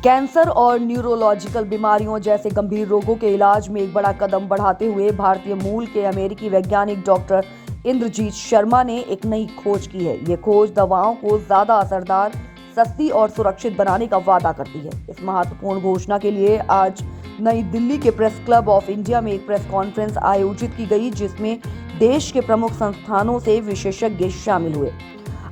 Cancer और neurological बीमारियों जैसे गंभीर रोगों के इलाज में एक बड़ा कदम बढ़ाते हुए भारतीय मूल के अमेरिकी वैज्ञानिक डॉक्टर इंद्रजीत शर्मा ने एक नई खोज की है। ये खोज दवाओं को ज्यादा असरदार, सस्ती और सुरक्षित बनाने का वादा करती है। इस महत्वपूर्ण घोषणा के लिए आज नई दिल्ली के प्रेस क्लब ऑफ इंडिया में एक प्रेस कॉन्फ्रेंस आयोजित की गई, जिसमें देश के प्रमुख संस्थानों से विशेषज्ञ शामिल हुए।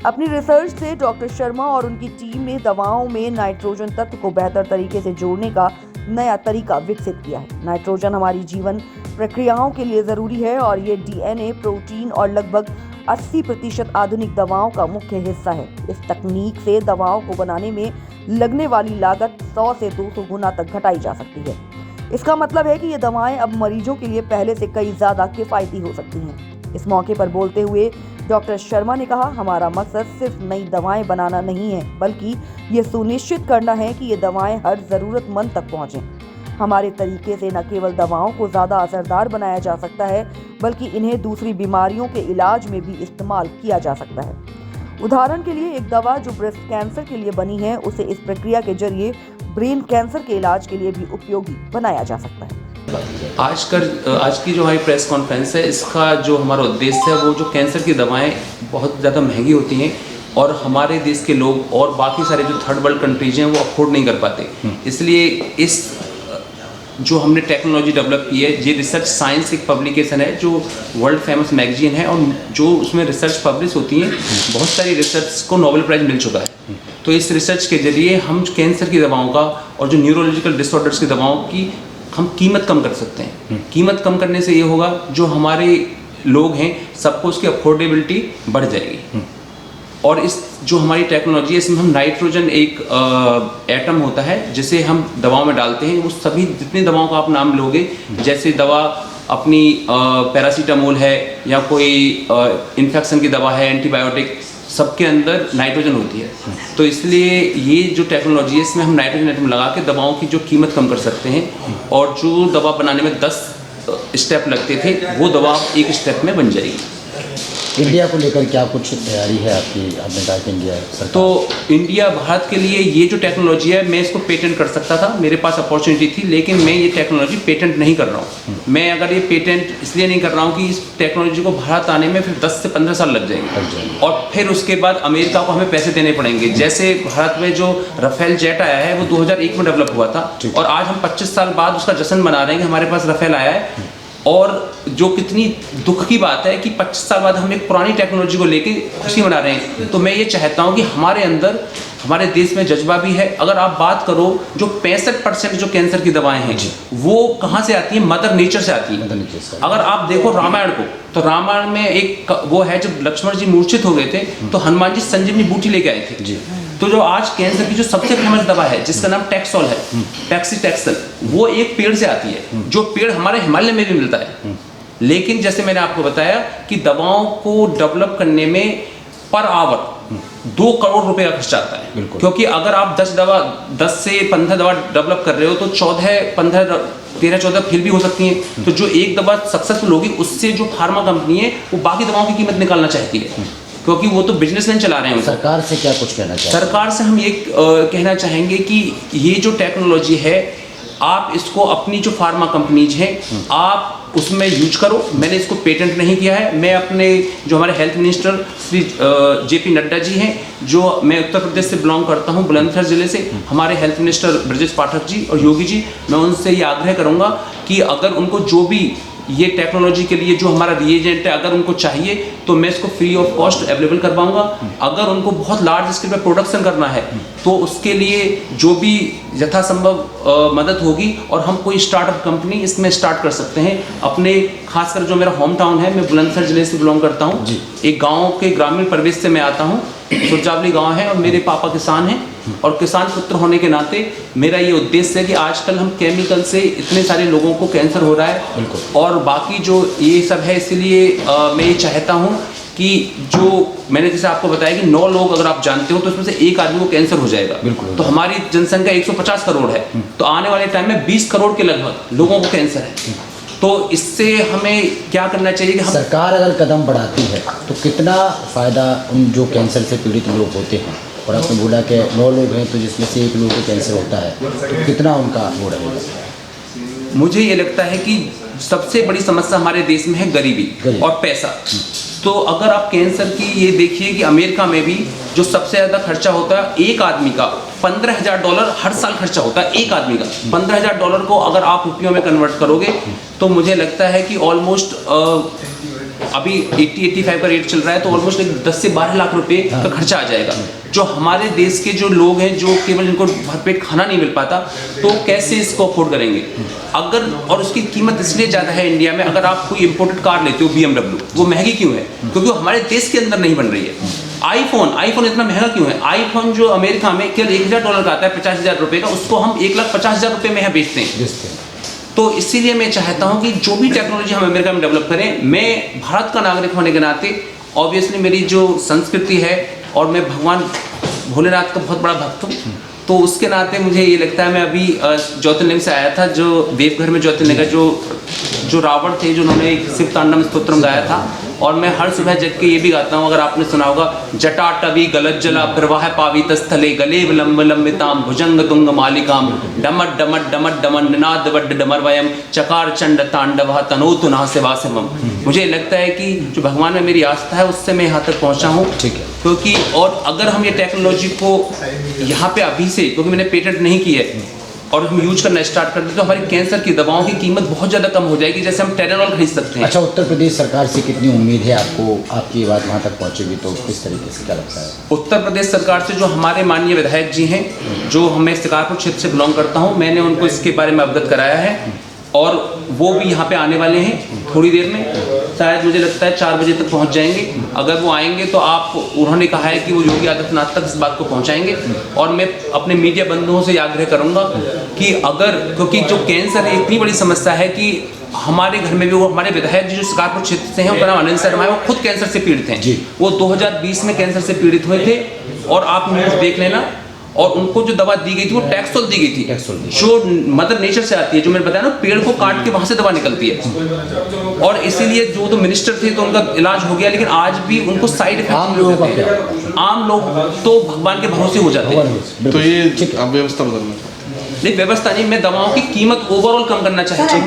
अपनी रिसर्च से डॉक्टर शर्मा और उनकी टीम ने दवाओं में नाइट्रोजन तत्व को बेहतर तरीके से जोड़ने का नया तरीका विकसित किया है। नाइट्रोजन हमारी जीवन प्रक्रियाओं के लिए जरूरी है और ये डीएनए, प्रोटीन और लगभग 80% आधुनिक दवाओं का मुख्य हिस्सा है। इस तकनीक से दवाओं को बनाने में लगने वाली लागत 100 से 200 गुना तक घटाई जा सकती है। इसका मतलब है कि ये दवाएं अब मरीजों के लिए पहले से कई ज्यादा किफायती हो सकती हैं। इस मौके पर बोलते हुए डॉक्टर शर्मा ने कहा, हमारा मकसद सिर्फ नई दवाएं बनाना नहीं है, बल्कि ये सुनिश्चित करना है कि ये दवाएं हर जरूरतमंद तक पहुंचें। हमारे तरीके से न केवल दवाओं को ज़्यादा असरदार बनाया जा सकता है, बल्कि इन्हें दूसरी बीमारियों के इलाज में भी इस्तेमाल किया जा सकता है। उदाहरण के लिए, एक दवा जो ब्रेस्ट कैंसर के लिए बनी है, उसे इस प्रक्रिया के जरिए ब्रेन कैंसर के इलाज के लिए भी उपयोगी बनाया जा सकता है। आज की जो हमारी प्रेस कॉन्फ्रेंस है, इसका जो हमारा उद्देश्य है वो जो कैंसर की दवाएं बहुत ज़्यादा महंगी होती हैं और हमारे देश के लोग और बाकी सारे जो थर्ड वर्ल्ड कंट्रीज हैं वो अफोर्ड नहीं कर पाते। इसलिए इस जो हमने टेक्नोलॉजी डेवलप की है, ये रिसर्च साइंस एक पब्लिकेशन है जो वर्ल्ड फेमस मैगजीन है और जो उसमें रिसर्च पब्लिश होती हैं, बहुत सारी रिसर्च को नोबेल प्राइज़ मिल चुका है। तो इस रिसर्च के जरिए हम कैंसर की दवाओं का और जो न्यूरोलॉजिकल डिसऑर्डर्स की दवाओं की हम कीमत कम कर सकते हैं। कीमत कम करने से ये होगा, जो हमारे लोग हैं सबको उसकी अफोर्डेबिलिटी बढ़ जाएगी। और इस जो हमारी टेक्नोलॉजी है, इसमें हम नाइट्रोजन एक एटम होता है जिसे हम दवाओं में डालते हैं। वो सभी जितनी दवाओं का आप नाम लोगे, जैसे दवा अपनी पैरासीटामोल है या कोई इन्फेक्शन की दवा है, एंटीबायोटिक, सबके अंदर नाइट्रोजन होती है। तो इसलिए ये जो टेक्नोलॉजी है, इसमें हम नाइट्रोजन एटम लगा के दवाओं की जो कीमत कम कर सकते हैं और जो दवा बनाने में 10 स्टेप लगते थे, वो दवा एक स्टेप में बन जाएगी। इंडिया को लेकर क्या कुछ तैयारी है आपकी? आपने कहा कि इंडिया सरकार, तो इंडिया भारत के लिए ये जो टेक्नोलॉजी है, मैं इसको पेटेंट कर सकता था, मेरे पास अपॉर्चुनिटी थी, लेकिन मैं ये टेक्नोलॉजी पेटेंट नहीं कर रहा हूँ। मैं अगर ये पेटेंट इसलिए नहीं कर रहा हूँ कि इस टेक्नोलॉजी को भारत आने में फिर 10 से 15 साल लग जाएंगे और फिर उसके बाद अमेरिका को हमें पैसे देने पड़ेंगे। जैसे भारत में जो राफेल जेट आया है वो 2001 में डेवलप हुआ था और आज हम 25 साल बाद उसका जश्न मना रहे हैं कि हमारे पास राफेल आया है। और जो कितनी दुख की बात है कि 25 साल बाद हम एक पुरानी टेक्नोलॉजी को लेके खुशी मना रहे हैं। तो मैं ये चाहता हूँ कि हमारे अंदर, हमारे देश में जज्बा भी है। अगर आप बात करो, जो 65% जो कैंसर की दवाएं हैं वो कहाँ से आती हैं? मदर नेचर से आती है। अगर आप देखो रामायण को, तो रामायण में एक वो है, जब लक्ष्मण जी मूर्छित हो गए थे तो हनुमान जी संजीवनी बूटी लेके आए थे। तो जो आज कैंसर की जो सबसे फेमस दवा है, जिसका नाम टैक्सोल है, पैक्सीटैक्सल, वो एक पेड़ से आती है, जो पेड़ हमारे हिमालय में भी मिलता है। लेकिन जैसे मैंने आपको बताया कि दवाओं को डेवलप करने में पर आवर 2 करोड़ रुपए का खर्चा आता है। क्योंकि अगर आप 10 से 15 दवा डेवलप कर रहे हो तो 13-14 फिर भी हो सकती हैं। तो जो एक दवा सक्सेसफुल होगी, उससे जो फार्मा कंपनी है वो बाकी दवाओं की कीमत निकालना चाहती है, क्योंकि वो तो बिजनेसमैन चला रहे हैं। सरकार से क्या कुछ कहना चाहिए? सरकार से हम ये कहना चाहेंगे कि ये जो टेक्नोलॉजी है, आप इसको अपनी जो फार्मा कंपनीज हैं आप उसमें यूज करो। मैंने इसको पेटेंट नहीं किया है। मैं अपने जो हमारे health minister Shri JP Nadda ji हैं, जो मैं उत्तर प्रदेश से बिलोंग करता हूं, बुलंदशहर जिले से, हमारे हेल्थ मिनिस्टर ब्रजेश पाठक जी और योगी जी, मैं उनसे ये आग्रह करूंगा कि अगर उनको जो भी ये टेक्नोलॉजी के लिए जो हमारा रिएजेंट है, अगर उनको चाहिए तो मैं इसको फ्री ऑफ कॉस्ट अवेलेबल करवाऊंगा। अगर उनको बहुत लार्ज स्केल पर प्रोडक्शन करना है तो उसके लिए जो भी यथासंभव मदद होगी और हम कोई स्टार्टअप कंपनी इसमें स्टार्ट कर सकते हैं। अपने खासकर जो मेरा होम टाउन है, मैं बुलंदशहर जिले से बिलोंग करता हूँ, एक गाँव के ग्रामीण परिवेश से मैं आता हूँ। सुरजावली गाँव है और मेरे पापा किसान हैं और किसान पुत्र होने के नाते मेरा ये उद्देश्य है कि आजकल हम केमिकल से इतने सारे लोगों को कैंसर हो रहा है और बाकी जो ये सब है, इसलिए मैं ये चाहता हूँ कि जो मैंने जैसे आपको बताया कि 9 लोग अगर आप जानते हो तो उसमें से एक आदमी को कैंसर हो जाएगा। तो हमारी जनसंख्या 150 करोड़ है, तो आने वाले टाइम में 20 करोड़ के लगभग लोगों को कैंसर है। तो इससे हमें क्या करना चाहिए कि सरकार अगर कदम बढ़ाती है तो कितना फ़ायदा उन जो कैंसर से पीड़ित लोग होते हैं और आपने बोला कि 9 लोग हैं तो जिसमें से 1 लोग को कैंसर होता है, तो कितना उनका वो रहेगा? मुझे ये लगता है कि सबसे बड़ी समस्या हमारे देश में है गरीबी और पैसा। तो अगर आप कैंसर की ये देखिए कि अमेरिका में भी जो सबसे ज़्यादा खर्चा होता है एक आदमी का $15,000 हर साल खर्चा होता है, एक आदमी का $15,000 को अगर आप रुपयों में कन्वर्ट करोगे तो मुझे लगता है कि ऑलमोस्ट अभी 80-85 का रेट चल रहा है, तो ऑलमोस्ट 10 से 12 लाख रुपए का खर्चा आ जाएगा। जो हमारे देश के जो लोग हैं जो केवल इनको भरपेट खाना नहीं मिल पाता, तो कैसे इसको अफोर्ड करेंगे? अगर और उसकी कीमत इसलिए ज़्यादा है इंडिया में, अगर आप कोई इंपोर्टेड कार लेते हो BMW, वो महंगी क्यों है? क्योंकि वो हमारे देश के अंदर नहीं बन रही है। आईफोन इतना महंगा क्यों है? आईफोन जो अमेरिका में केवल $1,000 का आता है, 50,000 रुपये का, उसको हम 1,50,000 रुपये में यहाँ बेचते हैं। तो इसीलिए मैं चाहता हूं कि जो भी टेक्नोलॉजी हम अमेरिका में डेवलप करें, मैं भारत का नागरिक होने के नाते ऑब्वियसली मेरी जो संस्कृति है और मैं भगवान भोलेनाथ का बहुत बड़ा भक्त हूँ, तो उसके नाते मुझे ये लगता है, मैं अभी ज्योतिर्लिंग से आया था, जो देवघर में ज्योतिर्लिंग है, जो रावण थे, जो उन्होंने शिव तांडव स्तोत्रम गाया था, और मैं हर सुबह जग के ये भी गाता हूँ, अगर आपने सुना होगा, जटाटवी गलज्जला प्रवाह पावित स्थले गले विलंब लंबिताम भुजंग तुंग मालिकाम डमट डमट डमट डमन निनाद वड्ड डमर वयम चकार चंड तांडव तनोतु नाह सेवासमम। मुझे लगता है कि जो भगवान में मेरी आस्था है उससे मैं यहाँ तक पहुँचा हूँ। ठीक है। क्योंकि और अगर हम ये टेक्नोलॉजी को यहाँ पे अभी से, क्योंकि मैंने पेटेंट नहीं की है, और हम यूज करना स्टार्ट कर दें, तो हमारी कैंसर की दवाओं की कीमत बहुत ज़्यादा कम हो जाएगी, जैसे हम टेरेनॉल खरीद सकते हैं। अच्छा, उत्तर प्रदेश सरकार से कितनी उम्मीद है आपको, आपकी बात वहाँ तक पहुँचेगी तो किस तरीके से, क्या लगता है? उत्तर प्रदेश सरकार से जो हमारे माननीय विधायक जी हैं, जो मैं शिकारपुर क्षेत्र से बिलोंग करता हूं, मैंने उनको इसके बारे में अवगत कराया है, और वो भी यहाँ पे आने वाले हैं थोड़ी देर में, शायद मुझे लगता है 4 बजे तक पहुँच जाएंगे। अगर वो आएंगे तो उन्होंने कहा है कि वो योगी आदित्यनाथ तक इस बात को पहुँचाएंगे, और मैं अपने मीडिया बंधुओं से आग्रह करूँगा कि अगर, क्योंकि जो कैंसर है इतनी बड़ी समस्या है कि हमारे घर में भी, वो हमारे विधायक जी जो शिकारपुर क्षेत्र से हैं, उनका नाम अनिल शर्मा है, वो खुद कैंसर से पीड़ित हैं। वो 2020 में कैंसर से पीड़ित हुए थे, और आप न्यूज़ देख लेना, और उनको जो दवा दी गई थी वो टैक्सोल दी गई थी, जो मदर नेचर से आती है, जो मैंने बताया ना, पेड़ को काट के वहां से दवा निकलती है, और इसीलिए जो तो मिनिस्टर थे तो उनका इलाज हो गया, लेकिन आज भी उनको साइड इफेक्ट आम लोगों का क्या? आम लोग तो भगवान के भरोसे हो जाते हैं। तो ये आप व्यवस्था बदलना, नहीं व्यवस्था नहीं, मैं दवाओं की कीमत ओवरऑल कम करना चाहता हूँ।